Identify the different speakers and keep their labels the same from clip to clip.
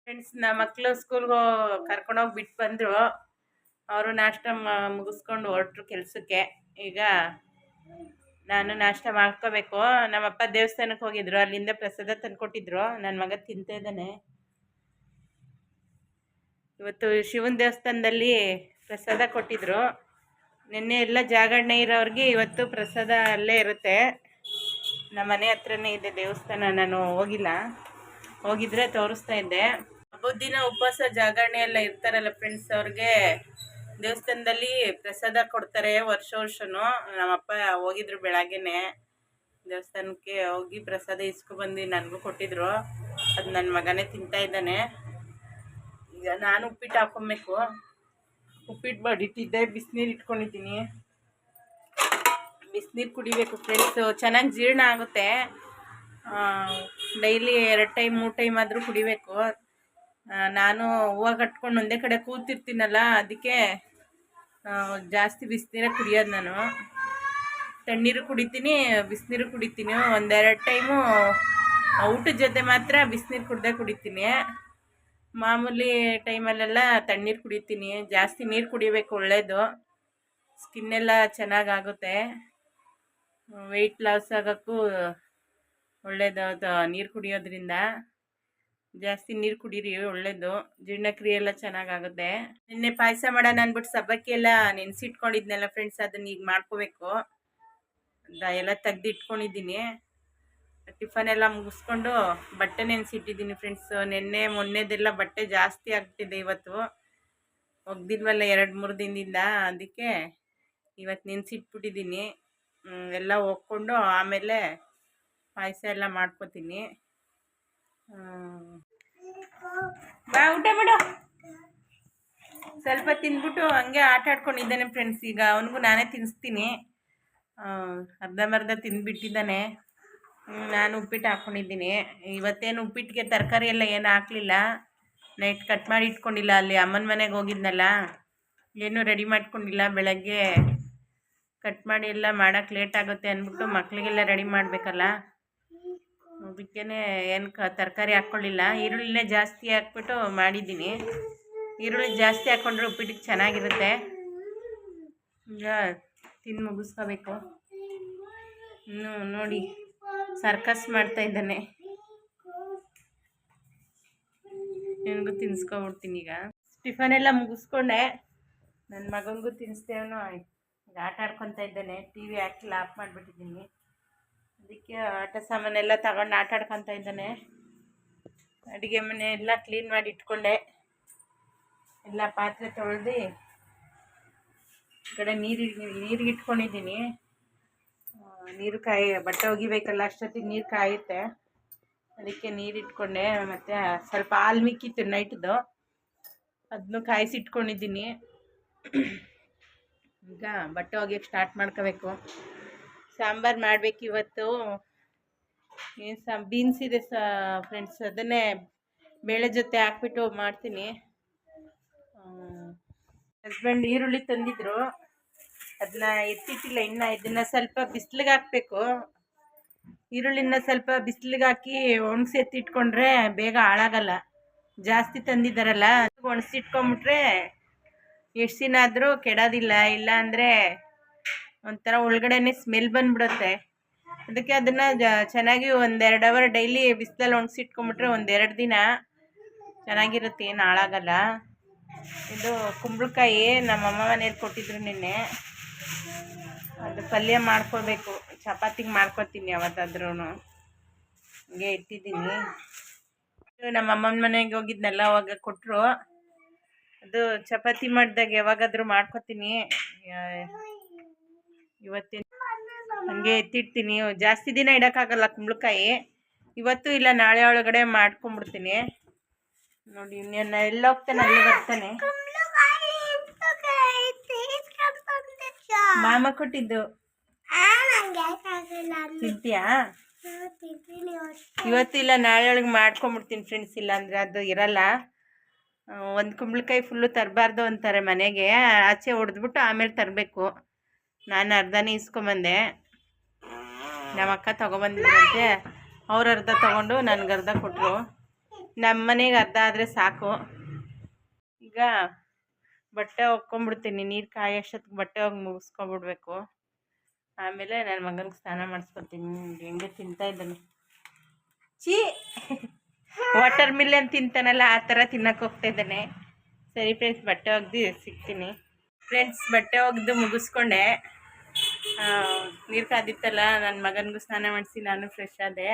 Speaker 1: Friends ನಮ್ಮ ಮಕ್ಕಳು ಸ್ಕೂಲ್ಗೆ ಕರ್ಕೊಂಡೋಗಿ ಬಿಟ್ಟು ಬಂದರು. ಅವರು ನಾಷ್ಟ ಮುಗಿಸ್ಕೊಂಡು ಹೊರಟ್ರು ಕೆಲಸಕ್ಕೆ. ಈಗ ನಾನು ನಾಷ್ಟ ಮಾಡ್ಕೋಬೇಕು. ನಮ್ಮಪ್ಪ ದೇವಸ್ಥಾನಕ್ಕೆ ಹೋಗಿದ್ರು, ಅಲ್ಲಿಂದ ಪ್ರಸಾದ ತಂದುಕೊಟ್ಟಿದ್ರು. ನನ್ನ ಮಗ ತಿಂತಾ ಇದ್ದಾನೆ. ಇವತ್ತು ಶಿವನ ದೇವಸ್ಥಾನದಲ್ಲಿ ಪ್ರಸಾದ ಕೊಟ್ಟಿದ್ರು. ನಿನ್ನೆ ಎಲ್ಲ ಜಾಗರಣೆ ಇರೋರಿಗೆ ಇವತ್ತು ಪ್ರಸಾದ ಅಲ್ಲೇ ಇರುತ್ತೆ. ನಮ್ಮ ಮನೆ ಹತ್ರನೇ ಇದೆ ದೇವಸ್ಥಾನ. ನಾನು ಹೋಗಿಲ್ಲ, ಹೋಗಿದ್ರೆ ತೋರಿಸ್ತಾ ಇದ್ದೆ. ಹಬ್ಬದ ದಿನ ಉಪವಾಸ ಜಾಗರಣೆ ಎಲ್ಲ ಇರ್ತಾರಲ್ಲ ಫ್ರೆಂಡ್ಸ್, ಅವ್ರಿಗೆ ದೇವಸ್ಥಾನದಲ್ಲಿ ಪ್ರಸಾದ ಕೊಡ್ತಾರೆ ವರ್ಷನೂ. ನಮ್ಮಪ್ಪ ಹೋಗಿದ್ರು ಬೆಳಗ್ಗೆನೆ ದೇವಸ್ಥಾನಕ್ಕೆ ಹೋಗಿ ಪ್ರಸಾದ ಇಸ್ಕೊಬಂದು ನನಗೂ ಕೊಟ್ಟಿದ್ರು. ಅದು ನನ್ನ ಮಗನೇ ತಿಂತಾ ಇದ್ದಾನೆ. ಈಗ ನಾನು ಉಪ್ಪಿಟ್ಟು ಹಾಕೊಬೇಕು. ಉಪ್ಪಿಟ್ಟು ಮಾಡಿಟ್ಟಿದ್ದೆ, ಬಿಸಿನೀರು ಇಟ್ಕೊಂಡಿದ್ದೀನಿ. ಬಿಸಿನೀರು ಕುಡಿಬೇಕು ಫ್ರೆಂಡ್ಸು, ಚೆನ್ನಾಗಿ ಜೀರ್ಣ ಆಗುತ್ತೆ. ಡೈಲಿ 2 ಟೈಮ್ 3 ಟೈಮ್ ಆದರೂ ಕುಡಿಬೇಕು. ನಾನು ಹೂವು ಕಟ್ಕೊಂಡು ಒಂದೇ ಕಡೆ ಕೂತಿರ್ತೀನಲ್ಲ, ಅದಕ್ಕೆ ಜಾಸ್ತಿ ಬಿಸಿನೀರೇ ಕುಡಿಯೋದು. ನಾನು ತಣ್ಣೀರು ಕುಡಿತೀನಿ, ಬಿಸಿನೀರು ಕುಡಿತೀನಿ. 1-2 ಟೈಮು ಊಟದ ಜೊತೆ ಮಾತ್ರ ಬಿಸಿನೀರು ಕುಡಿತೀನಿ. ಮಾಮೂಲಿ ಟೈಮಲ್ಲೆಲ್ಲ ತಣ್ಣೀರು ಕುಡಿತೀನಿ. ಜಾಸ್ತಿ ನೀರು ಕುಡಿಬೇಕು, ಒಳ್ಳೆಯದು. ಸ್ಕಿನ್ನೆಲ್ಲ ಚೆನ್ನಾಗಾಗುತ್ತೆ. ವೆಯ್ಟ್ ಲಾಸ್ ಆಗೋಕ್ಕೂ ಒಳ್ಳೆಯದು ಅದು ನೀರು ಕುಡಿಯೋದ್ರಿಂದ. ಜಾಸ್ತಿ ನೀರು ಕುಡೀರಿ, ಒಳ್ಳೆಯದು. ಜೀರ್ಣಕ್ರಿಯೆ ಎಲ್ಲ ಚೆನ್ನಾಗಾಗುತ್ತೆ. ನಿನ್ನೆ ಪಾಯಸ ಮಾಡೋಣ ಅಂದ್ಬಿಟ್ಟು ಸಬ್ಬಕ್ಕಿ ಎಲ್ಲ ನೆನೆಸಿಟ್ಕೊಂಡಿದ್ನಲ್ಲ ಫ್ರೆಂಡ್ಸ್, ಅದನ್ನ ಈಗ ಮಾಡ್ಕೋಬೇಕು. ಎಲ್ಲ ತೆಗ್ದಿಟ್ಕೊಂಡಿದ್ದೀನಿ. ಟಿಫನ್ ಎಲ್ಲ ಮುಗಿಸ್ಕೊಂಡು ಬಟ್ಟೆ ನೆನೆಸಿಟ್ಟಿದ್ದೀನಿ ಫ್ರೆಂಡ್ಸ್. ನಿನ್ನೆ ಮೊನ್ನೆದೆಲ್ಲ ಬಟ್ಟೆ ಜಾಸ್ತಿ ಆಗ್ತಿದೆ. ಇವತ್ತು ಒಗ್ದಿಲ್ವಲ್ಲ 2-3 ದಿನದಿಂದ, ಅದಕ್ಕೆ ಇವತ್ತು ನೆನೆಸಿಟ್ಬಿಟ್ಟಿದ್ದೀನಿ. ಎಲ್ಲ ಹೋಗ್ಕೊಂಡು ಆಮೇಲೆ ಪಾಯಸ ಎಲ್ಲ ಮಾಡ್ಕೋತೀನಿ. ಬಾ ಊಟ ಮಾಡು. ಸ್ವಲ್ಪ ತಿಂದ್ಬಿಟ್ಟು ಹಂಗೆ ಆಟ ಆಡ್ಕೊಂಡಿದ್ದಾನೆ ಫ್ರೆಂಡ್ಸ್. ಈಗ ಅವನಿಗೂ ನಾನೇ ತಿನ್ನಿಸ್ತೀನಿ. ಅರ್ಧಂಬರ್ಧ ತಿಂದ್ಬಿಟ್ಟಿದ್ದಾನೆ. ನಾನು ಉಪ್ಪಿಟ್ಟು ಹಾಕ್ಕೊಂಡಿದ್ದೀನಿ. ಇವತ್ತೇನು ಉಪ್ಪಿಟ್ಟಿಗೆ ತರಕಾರಿ ಎಲ್ಲ ಏನು ಹಾಕಲಿಲ್ಲ. ನೈಟ್ ಕಟ್ ಮಾಡಿ ಇಟ್ಕೊಂಡಿಲ್ಲ. ಅಲ್ಲಿ ಅಮ್ಮನ ಮನೆಗೆ ಹೋಗಿದ್ನಲ್ಲ, ಏನೂ ರೆಡಿ ಮಾಡ್ಕೊಂಡಿಲ್ಲ. ಬೆಳಗ್ಗೆ ಕಟ್ ಮಾಡಿ ಎಲ್ಲ ಮಾಡೋಕ್ಕೆ ಲೇಟ್ ಆಗುತ್ತೆ ಅಂದ್ಬಿಟ್ಟು ಮಕ್ಕಳಿಗೆಲ್ಲ ರೆಡಿ ಮಾಡಬೇಕಲ್ಲ, ಅದಕ್ಕೇ ಏನು ತರಕಾರಿ ಹಾಕ್ಕೊಳ್ಳಿಲ್ಲ. ಈರುಳ್ಳಿನೇ ಜಾಸ್ತಿ ಹಾಕ್ಬಿಟ್ಟು ಮಾಡಿದ್ದೀನಿ. ಈರುಳ್ಳಿ ಜಾಸ್ತಿ ಹಾಕ್ಕೊಂಡ್ರೆ ಉಪ್ಪಿಟ್ಟಿಗೆ ಚೆನ್ನಾಗಿರುತ್ತೆ. ಈಗ ತಿಂದು ಮುಗಿಸ್ಕೋಬೇಕು. ಇನ್ನು ನೋಡಿ ಸರ್ಕಸ್ ಮಾಡ್ತಾ ಇದ್ದಾನೆ. ನನಗೂ ತಿನ್ನಿಸ್ಕೊಬಿಡ್ತೀನಿ. ಈಗ ಟಿಫನ್ ಎಲ್ಲ ಮುಗಿಸ್ಕೊಂಡೆ. ನನ್ನ ಮಗನಿಗೂ ತಿನ್ನಿಸ್ತೇವನು. ಈಗ ಆಟ ಆಡ್ಕೊತಾ ಇದ್ದಾನೆ. TV ಹಾಕಿಲ್ಲ, ಆಫ್ ಮಾಡಿಬಿಟ್ಟಿದ್ದೀನಿ. ಅದಕ್ಕೆ ಆಟ ಸಾಮಾನೆಲ್ಲ ತಗೊಂಡು ಆಟ ಆಡ್ಕೊತಾ ಇದ್ದಾನೆ. ಅಡುಗೆ ಮನೆ ಎಲ್ಲ ಕ್ಲೀನ್ ಮಾಡಿ ಇಟ್ಕೊಂಡೆ. ಎಲ್ಲ ಪಾತ್ರೆ ತೊಳೆದು ಈ ಕಡೆ ನೀರಿಗೆ ಇಟ್ಕೊಂಡಿದ್ದೀನಿ. ನೀರು ಬಟ್ಟೆ ಒಗಿಬೇಕಲ್ಲ, ಅಷ್ಟೊತ್ತಿಗೆ ನೀರು ಕಾಯುತ್ತೆ. ಅದಕ್ಕೆ ನೀರು ಇಟ್ಕೊಂಡೆ. ಮತ್ತು ಸ್ವಲ್ಪ ಹಾಲು ಮಿಕ್ಕಿತ್ತು ನೈಟ್ದು, ಅದನ್ನು ಕಾಯಿಸಿಟ್ಕೊಂಡಿದ್ದೀನಿ. ಈಗ ಬಟ್ಟೆ ಒಗೆಯೋಕ್ಕೆ ಸ್ಟಾರ್ಟ್ ಮಾಡ್ಕೋಬೇಕು. ಸಾಂಬಾರು ಮಾಡಬೇಕು ಇವತ್ತು. ಏನು ಬೀನ್ಸ್ ಇದೆ ಫ್ರೆಂಡ್ಸ್, ಅದನ್ನೇ ಬೇಳೆ ಜೊತೆ ಹಾಕ್ಬಿಟ್ಟು ಮಾಡ್ತೀನಿ. ಹಸ್ಬೆಂಡ್ ಈರುಳ್ಳಿ ತಂದಿದ್ರು, ಅದನ್ನ ಎತ್ತಿಟ್ಟಿಲ್ಲ ಇನ್ನು. ಇದನ್ನು ಸ್ವಲ್ಪ ಬಿಸಿಲಿಗೆ ಹಾಕಬೇಕು. ಈರುಳ್ಳಿನ ಸ್ವಲ್ಪ ಬಿಸಿಲಿಗೆ ಹಾಕಿ ಒಣಗಿಸಿ ಎತ್ತಿಟ್ಕೊಂಡ್ರೆ ಬೇಗ ಹಾಳಾಗಲ್ಲ. ಜಾಸ್ತಿ ತಂದಿದ್ದಾರಲ್ಲ, ಒಣಗಿಸಿಟ್ಕೊಂಬಿಟ್ರೆ ಎಷ್ಟು ದಿನ ಆದರೂ ಕೆಡೋದಿಲ್ಲ. ಇಲ್ಲ ಅಂದರೆ ಒಂಥರ ಒಳಗಡೆನೇ ಸ್ಮೆಲ್ ಬಂದುಬಿಡುತ್ತೆ. ಅದಕ್ಕೆ ಅದನ್ನು ಚೆನ್ನಾಗಿ 1-2 ಅವರ್ ಡೈಲಿ ಬಿಸಿಲಲ್ಲಿ ಒಣಗಿಸಿಟ್ಕೊಂಬಿಟ್ರೆ 1-2 ದಿನ ಚೆನ್ನಾಗಿರುತ್ತೆ, ಏನು ಹಾಳಾಗಲ್ಲ. ಇದು ಕುಂಬಳಕಾಯಿ ನಮ್ಮಮ್ಮ ಮನೇಲಿ ಕೊಟ್ಟಿದ್ರು ನಿನ್ನೆ. ಅದು ಪಲ್ಯ ಮಾಡ್ಕೋಬೇಕು. ಚಪಾತಿಗೆ ಮಾಡ್ಕೊತೀನಿ ಯಾವತ್ತಾದ್ರೂ. ಹಂಗೆ ಇಟ್ಟಿದ್ದೀನಿ. ನಮ್ಮ ಅಮ್ಮನ ಮನೆಗೆ ಹೋಗಿದ್ನಲ್ಲ, ಅವಾಗ ಕೊಟ್ಟರು. ಅದು ಚಪಾತಿ ಮಾಡಿದಾಗ ಯಾವಾಗಾದರೂ ಮಾಡ್ಕೊತೀನಿ. ಇವತ್ತಿನ ಹಂಗೆ ಎತ್ತಿಡ್ತೀನಿ. ಜಾಸ್ತಿ ದಿನ ಇಡೋಕ್ಕಾಗಲ್ಲ ಕುಂಬಳಕಾಯಿ. ಇವತ್ತು ಇಲ್ಲ ನಾಳೆ ಒಳಗಡೆ ಮಾಡ್ಕೊಂಬಿಡ್ತೀನಿ. ನೋಡಿ ಇನ್ನೇನು ಎಲ್ಲೋಗ್ತಾನೆ ಅಲ್ಲಿ ಬರ್ತಾನೆ. ಮಾಮ ಕೊಟ್ಟಿದ್ದು ತಿಂತೀಯಾ? ಇವತ್ತು ಇಲ್ಲ ನಾಳೆ ಒಳಗೆ ಮಾಡ್ಕೊಂಬಿಡ್ತೀನಿ ಫ್ರೆಂಡ್ಸ್. ಇಲ್ಲ ಅಂದರೆ ಅದು ಇರಲ್ಲ. ಒಂದು ಕುಂಬಳಕಾಯಿ ಫುಲ್ಲು ತರಬಾರ್ದು ಅಂತಾರೆ ಮನೆಗೆ. ಆಚೆ ಹೊಡೆದ್ಬಿಟ್ಟು ಆಮೇಲೆ ತರಬೇಕು. ನಾನು ಅರ್ಧನೇ ಇಸ್ಕೊಂಬಂದೆ. ನಮ್ಮ ಅಕ್ಕ ತೊಗೊಬಂದಿದ್ರಂತೆ. ಅವ್ರು ಅರ್ಧ ತೊಗೊಂಡು ನನಗೆ ಅರ್ಧ ಕೊಟ್ಟರು. ನಮ್ಮ ಮನೆಗೆ ಅರ್ಧ ಆದರೆ ಸಾಕು. ಈಗ ಬಟ್ಟೆ ಒಕ್ಕೊಂಬಿಡ್ತೀನಿ, ನೀರು ಕಾಯೋಷ್ಟೊತ್ತಿಗೆ ಬಟ್ಟೆ ಹೋಗಿ ಮುಗಿಸ್ಕೊಬಿಡ್ಬೇಕು. ಆಮೇಲೆ ನನ್ನ ಮಗನಿಗೆ ಸ್ನಾನ ಮಾಡಿಸ್ಕೊತೀನಿ. ಹೆಂಗೆ ತಿಂತಾ ಇದ್ದಾನೆ, ವಾಟರ್ ಮಿಲನ್ ತಿಂತಾನಲ್ಲ ಆ ಥರ ತಿನ್ನಕ್ಕೆ ಹೋಗ್ತಾ ಇದ್ದಾನೆ. ಸರಿ ಫ್ರೆಂಡ್ಸ್, ಬಟ್ಟೆ ಒಗ್ದು ಸಿಗ್ತೀನಿ. ಫ್ರೆಂಡ್ಸ್, ಬಟ್ಟೆ ಒಗ್ದು ಮುಗಿಸ್ಕೊಂಡೆ. ನೀರು ಕಾದಿತ್ತಲ್ಲ, ನನ್ನ ಮಗನಿಗೂ ಸ್ನಾನ ಮಾಡಿಸಿ ನಾನು ಫ್ರೆಶ್ ಆದೆ.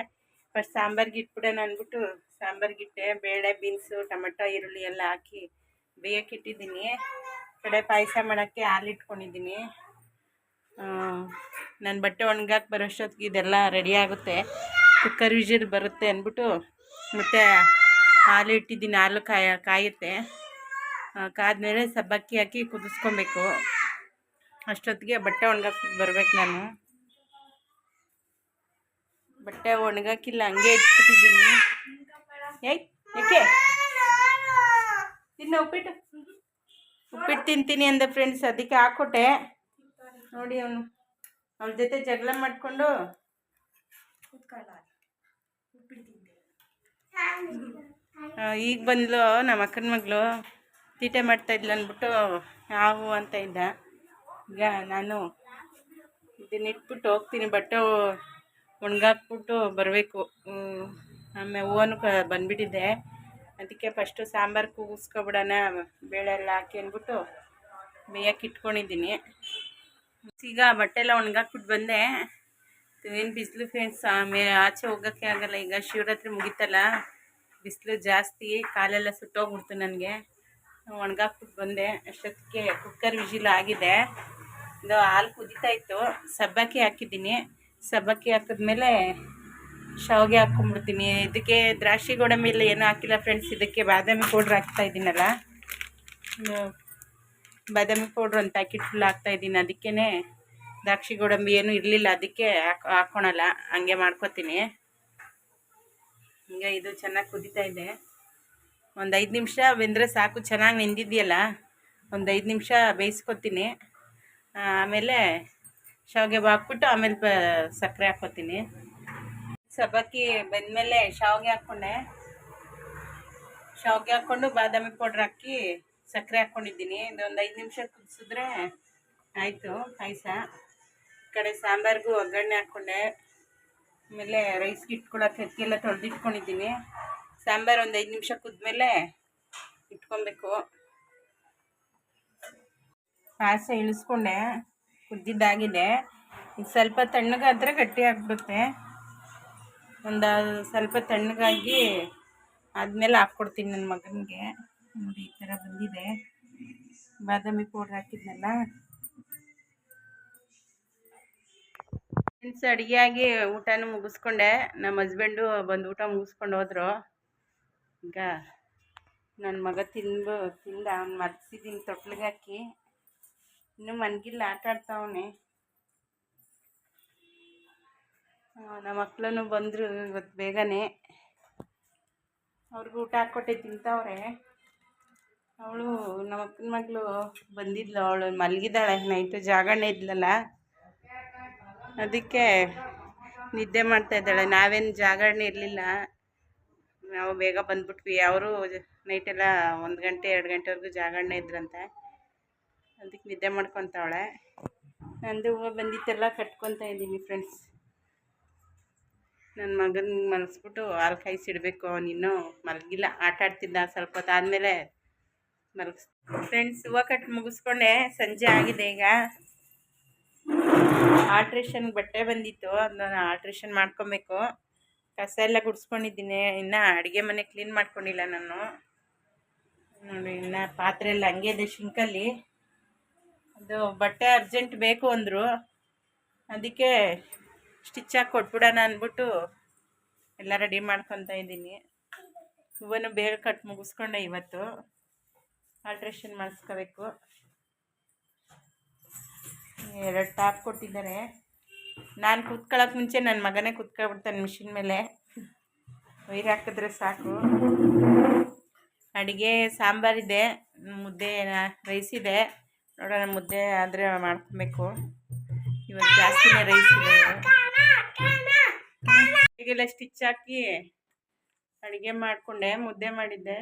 Speaker 1: ಫಸ್ಟ್ ಸಾಂಬಾರಿಗೆ ಇಟ್ಬಿಡೋಣ ಅಂದ್ಬಿಟ್ಟು ಸಾಂಬಾರಿಗಿಟ್ಟೆ. ಬೇಳೆ, ಬೀನ್ಸು, ಟೊಮೆಟೊ, ಈರುಳ್ಳಿ ಎಲ್ಲ ಹಾಕಿ ಬೇಯಕ್ಕೆ ಇಟ್ಟಿದ್ದೀನಿ. ಕಡೆ ಪಾಯಸ ಮಾಡೋಕ್ಕೆ ಹಾಲು ಇಟ್ಕೊಂಡಿದ್ದೀನಿ. ನನ್ನ ಬಟ್ಟೆ ಒಣಗಾಕಿ ಬರೋಷ್ಟೊತ್ತಿಗೆ ಇದೆಲ್ಲ ರೆಡಿ ಆಗುತ್ತೆ. ಕುಕ್ಕರ್ ವಿಜಿಲ್ ಬರುತ್ತೆ ಅಂದ್ಬಿಟ್ಟು ಮತ್ತು ಹಾಲು ಇಟ್ಟಿದ್ದೀನಿ. ಹಾಲು ಕಾಯುತ್ತೆ. ಕಾದ್ಮೇಲೆ ಸಬ್ಬಕ್ಕಿ ಹಾಕಿ ಕುದಿಸ್ಕೊಬೇಕು. ಅಷ್ಟೊತ್ತಿಗೆ ಬಟ್ಟೆ ಒಣಗಾಕ್ಬಿಟ್ಟು ಬರ್ಬೇಕು. ನಾನು ಬಟ್ಟೆ ಒಣಗಾಕಿಲ್ಲ, ಹಂಗೆ ಇಟ್ಬಿಟ್ಟಿದ್ದೀನಿ. ಯಾಕೆ ತಿನ್ನ ಉಪ್ಪಿಟ್ಟು ತಿಂತೀನಿ ಅಂದ ಫ್ರೆಂಡ್ಸ್, ಅದಕ್ಕೆ ಹಾಕ್ಕೊಟ್ಟೆ. ನೋಡಿ, ಅವಳ ಜೊತೆ ಜಗಳ ಮಾಡಿಕೊಂಡು ಈಗ ಬಂದ್ಲು ನಮ್ಮ ಅಕ್ಕನ ಮಗಳು. ತೀಟೆ ಮಾಡ್ತಾಯಿದ್ಲು ಅಂದ್ಬಿಟ್ಟು ಯಾವ ಅಂತ ಇದ್ದ. ಈಗ ನಾನು ಇದನ್ನ ಇಟ್ಬಿಟ್ಟು ಹೋಗ್ತೀನಿ. ಬಟ್ಟೆ ಒಣಗಾಕ್ಬಿಟ್ಟು ಬರಬೇಕು. ಆಮೇಲೆ ಹೂವನು ಬಂದುಬಿಟ್ಟಿದ್ದೆ. ಅದಕ್ಕೆ ಫಸ್ಟು ಸಾಂಬಾರು ಕೂಗಿಸ್ಕೊಬಿಡೋಣ, ಬೇಳೆ ಎಲ್ಲ ಹಾಕಿ ಅಂದ್ಬಿಟ್ಟು ಬೇಯಕ್ಕೆ ಇಟ್ಕೊಂಡಿದ್ದೀನಿ. ಈಗ ಬಟ್ಟೆ ಎಲ್ಲ ಒಣಗಾಕ್ಬಿಟ್ಟು ಬಂದೆ. ಏನು ಬಿಸಿಲು ಫ್ರೆಂಡ್ಸ್, ಆಮೇಲೆ ಆಚೆ ಹೋಗೋಕ್ಕೆ ಆಗೋಲ್ಲ. ಈಗ ಶಿವರಾತ್ರಿ ಮುಗಿತಲ್ಲ, ಬಿಸಿಲು ಜಾಸ್ತಿ, ಕಾಲೆಲ್ಲ ಸುಟ್ಟೋಗ್ಬಿಡ್ತು ನನಗೆ. ಒಣಗಾಕ್ಬಿಟ್ಟು ಬಂದೆ. ಅಷ್ಟೊತ್ತಿಗೆ ಕುಕ್ಕರ್ ವಿಜಿಲ್ ಆಗಿದೆ. ಇದು ಹಾಲು ಕುದೀತಾ ಇತ್ತು. ಸಬ್ಬಕ್ಕಿ ಹಾಕಿದ್ದೀನಿ. ಸಬ್ಬಕ್ಕಿ ಹಾಕಿದ್ಮೇಲೆ ಶಾವಿಗೆ ಹಾಕ್ಕೊಂಬಿಡ್ತೀನಿ. ಇದಕ್ಕೆ ದ್ರಾಕ್ಷಿ ಗೋಡಂಬಿ ಎಲ್ಲ ಏನೂ ಹಾಕಿಲ್ಲ ಫ್ರೆಂಡ್ಸ್. ಇದಕ್ಕೆ ಬಾದಾಮಿ ಪೌಡ್ರ್ ಹಾಕ್ತಾಯಿದ್ದೀನಲ್ಲ, ಬಾದಾಮಿ ಪೌಡ್ರ್ ಒಂದು ಪ್ಯಾಕೆಟ್ ಫುಲ್ ಹಾಕ್ತಾಯಿದ್ದೀನಿ. ಅದಕ್ಕೇ ದ್ರಾಕ್ಷಿ ಗೋಡಂಬಿ ಏನೂ ಇರಲಿಲ್ಲ, ಅದಕ್ಕೆ ಹಾಕ್ಕೊಳಲ್ಲ, ಹಂಗೆ ಮಾಡ್ಕೊತೀನಿ. ಈಗ ಇದು ಚೆನ್ನಾಗಿ ಕುದೀತಾ ಇದೆ. ಒಂದು 5 ನಿಮಿಷ ಬೆಂದರೆ ಸಾಕು. ಚೆನ್ನಾಗಿ ನೆಂದಿದೆಯಲ್ಲ, ಒಂದು 5 ನಿಮಿಷ ಬೇಯಿಸ್ಕೊತೀನಿ. ಆಮೇಲೆ ಶಾವಿಗೆ ಹಾಕ್ಬಿಟ್ಟು ಆಮೇಲೆ ಸಕ್ಕರೆ ಹಾಕ್ಕೊತೀನಿ. ಸಬ್ಬಕ್ಕಿ ಬೆಂದಮೇಲೆ ಶಾವಿಗೆ ಹಾಕ್ಕೊಂಡೆ. ಶಾವಿಗೆ ಹಾಕ್ಕೊಂಡು ಬಾದಾಮಿ ಪೌಡ್ರ್ ಹಾಕಿ ಸಕ್ಕರೆ ಹಾಕ್ಕೊಂಡಿದ್ದೀನಿ. ಇದೊಂದು 5 ನಿಮಿಷ ಕುದಿಸಿದ್ರೆ ಆಯಿತು ಪಾಯಸ. ಕಡೆ ಸಾಂಬಾರಿಗೂ ಒಗ್ಗರಣೆ ಹಾಕ್ಕೊಂಡೆ. ಆಮೇಲೆ ರೈಸ್ಗೆ ಇಟ್ಕೊಳಕ್ಕೆ ಅಕ್ಕಿಯೆಲ್ಲ ತೊಳೆದಿಟ್ಕೊಂಡಿದ್ದೀನಿ. ಸಾಂಬಾರು ಒಂದು 5 ನಿಮಿಷ ಕುದ್ಮೇಲೆ ಇಟ್ಕೊಬೇಕು. ಪಾಯಸ ಇಳಿಸ್ಕೊಂಡೆ, ಕುದ್ದಿದ್ದಾಗಿದೆ. ಈಗ ಸ್ವಲ್ಪ ತಣ್ಣಗಾದರೆ ಗಟ್ಟಿ ಆಗಿಬಿಡುತ್ತೆ. ಒಂದು ಸ್ವಲ್ಪ ತಣ್ಣಗಾಗಿ ಆದಮೇಲೆ ಹಾಕ್ಕೊಡ್ತೀನಿ ನನ್ನ ಮಗನಿಗೆ. ನೋಡಿ, ಈ ಥರ ಬಂದಿದೆ. ಬಾದಾಮಿ ಪೌಡ್ರ್ ಹಾಕಿದ್ನಲ್ಲ ಫ್ರೆಂಡ್ಸ್. ಅಡುಗೆಯಾಗಿ ಊಟನೂ ಮುಗಿಸ್ಕೊಂಡೆ. ನಮ್ಮ ಹಸ್ಬೆಂಡು ಬಂದು ಊಟ ಮುಗಿಸ್ಕೊಂಡು ಹೋದರು. ಈಗ ನನ್ನ ಮಗ ತಿಂದ ಅವ್ನು ಮರ್ಸಿದ್ದೀನಿ ತೊಟ್ಲಿಗೆ ಹಾಕಿ. ಇನ್ನೂ ಮನ್ಗಿಲ್ಲ, ಆಟ ಆಡ್ತಾವನೆ. ನಮ್ಮ ಮಕ್ಕಳೂ ಬಂದರು ಇವತ್ತು ಬೇಗನೆ. ಅವ್ರಿಗೂ ಊಟ ಹಾಕ್ಕೊಟ್ಟೆ, ತಿಂತಾವ್ರೆ. ಅವಳು ನಮ್ಮ ಅಕ್ಕನ ಮಗಳು ಬಂದಿದ್ಲು. ಅವಳು ಮಲಗಿದ್ದಾಳೆ, ನೈಟು ಜಾಗರಣೆ ಇದ್ಲಲ್ಲ, ಅದಕ್ಕೆ ನಿದ್ದೆ ಮಾಡ್ತಾಯಿದ್ದಾಳೆ. ನಾವೇನು ಜಾಗರಣೆ ಇರಲಿಲ್ಲ, ನಾವು ಬೇಗ ಬಂದ್ಬಿಟ್ವಿ. ಅವರು ನೈಟೆಲ್ಲ 1 ಗಂಟೆ 2 ಗಂಟೆವರೆಗೂ ಜಾಗರಣೆ ಇದ್ರಂತೆ, ಅದಕ್ಕೆ ನಿದ್ದೆ ಮಾಡ್ಕೊತಾವಳೆ. ನಂದು ಹೂವು ಬಂದಿತ್ತೆಲ್ಲ ಕಟ್ಕೊತಾ ಇದ್ದೀನಿ ಫ್ರೆಂಡ್ಸ್. ನನ್ನ ಮಗನ ಮಲಗಿಸ್ಬಿಟ್ಟು ಹಾಲು ಕಾಯಿಸಿಡ್ಬೇಕು. ಅವನಿನ್ನೂ ಮಲಗಿಲ್ಲ, ಆಟ ಆಡ್ತಿದ್ದ. ಸ್ವಲ್ಪ ಹೊತ್ತು ಆದಮೇಲೆ ಫ್ರೆಂಡ್ಸ್. ಹೂವು ಕಟ್ಟು ಮುಗಿಸ್ಕೊಂಡೆ, ಸಂಜೆ ಆಗಿದೆ. ಈಗ ಆಲ್ಟ್ರೇಷನ್ ಬಟ್ಟೆ ಬಂದಿತ್ತು, ಅದನ್ನ ಆಲ್ಟ್ರೇಷನ್ ಮಾಡ್ಕೊಬೇಕು. ಕಸ ಎಲ್ಲ ಗುಡಿಸ್ಕೊಂಡಿದ್ದೀನಿ. ಇನ್ನು ಅಡುಗೆ ಮನೆ ಕ್ಲೀನ್ ಮಾಡ್ಕೊಂಡಿಲ್ಲ ನಾನು. ನೋಡಿ, ಇನ್ನು ಪಾತ್ರೆ ಎಲ್ಲ ಹಂಗೆ ಇದೆ ಶಿಂಕಲ್ಲಿ. ಅದು ಬಟ್ಟೆ ಅರ್ಜೆಂಟ್ ಬೇಕು ಅಂದರು, ಅದಕ್ಕೆ ಸ್ಟಿಚ್ ಹಾಕಿ ಕೊಟ್ಬಿಡೋಣ ಅಂದ್ಬಿಟ್ಟು ಎಲ್ಲ ರೆಡಿ ಮಾಡ್ಕೊತಾ ಇದ್ದೀನಿ. ಹೂವನ್ನು ಬೇಗ ಕಟ್ ಮುಗಿಸ್ಕೊಂಡೆ. ಇವತ್ತು ಆಲ್ಟ್ರೇಷನ್ ಮಾಡಿಸ್ಕೋಬೇಕು. 2 ಟಾಪ್ ಕೊಟ್ಟಿದ್ದಾರೆ. ನಾನು ಕೂತ್ಕೊಳ್ಳೋಕೆ ಮುಂಚೆ ನನ್ನ ಮಗನೇ ಕೂತ್ಕೊಳ್ಬಿಡ್ತಾನೆ ಮಿಷಿನ್ ಮೇಲೆ. ವೈರ್ ಹಾಕಿದ್ರೆ ಸಾಕು. ಅಡುಗೆ ಸಾಂಬಾರಿದೆ, ಮುದ್ದೆ ರೈಸ್ ಇದೆ. ನೋಡೋಣ, ಮುದ್ದೆ ಆದರೆ ಮಾಡ್ಕೊಬೇಕು. ಇವತ್ತು ಜಾಸ್ತಿನೇ ರೈಸ್ ಇದೆ. ಈಗೆಲ್ಲ ಸ್ಟಿಚ್ ಹಾಕಿ ಅಡುಗೆ ಮಾಡಿಕೊಂಡೆ, ಮುದ್ದೆ ಮಾಡಿದ್ದೆ.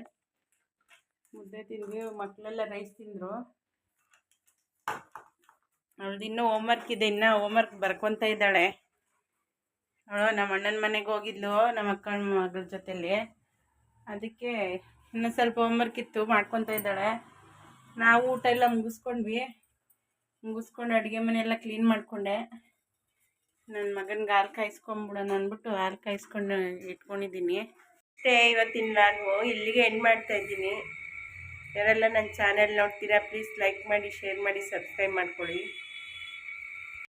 Speaker 1: ಮುದ್ದೆ ತಿಂದ್ವಿ, ಮಕ್ಕಳೆಲ್ಲ ರೈಸ್ ತಿಂದರು. ಅವಳದು ಇನ್ನೂ ಹೋಮ್ವರ್ಕ್ ಇದೆ, ಇನ್ನೂ ಹೋಮ್ವರ್ಕ್ ಬರ್ಕೊತಾ ಇದ್ದಾಳೆ. ಅವಳು ನಮ್ಮ ಅಣ್ಣನ ಮನೆಗೆ ಹೋಗಿದ್ಲು ನಮ್ಮ ಅಕ್ಕನ ಮಗಳ ಜೊತೆಲಿ. ಅದಕ್ಕೆ ಇನ್ನೂ ಸ್ವಲ್ಪ ಹೋಮ್ವರ್ಕ್ ಇತ್ತು, ಮಾಡ್ಕೊತಾ ಇದ್ದಾಳೆ. ನಾವು ಊಟ ಎಲ್ಲ ಮುಗಿಸ್ಕೊಂಡು ಅಡುಗೆ ಮನೆಯೆಲ್ಲ ಕ್ಲೀನ್ ಮಾಡಿಕೊಂಡೆ. ನನ್ನ ಮಗನಿಗೆ ಹಾಲು ಕಾಯಿಸ್ಕೊಂಬಿಡೋಣ ಅಂದ್ಬಿಟ್ಟು ಹಾಲು ಕಾಯಿಸ್ಕೊಂಡು ಇಟ್ಕೊಂಡಿದ್ದೀನಿ. ಅಷ್ಟೇ ಇವತ್ತಿನ ವ್ಲಾಗು ಇಲ್ಲಿಗೆ ಎಂಡ್ ಮಾಡ್ತಾಯಿದ್ದೀನಿ. ಯಾರೆಲ್ಲ ನನ್ನ ಚಾನೆಲ್ ನೋಡ್ತೀರಾ ಪ್ಲೀಸ್ ಲೈಕ್ ಮಾಡಿ, ಶೇರ್ ಮಾಡಿ, ಸಬ್ಸ್ಕ್ರೈಬ್ ಮಾಡ್ಕೊಳ್ಳಿ.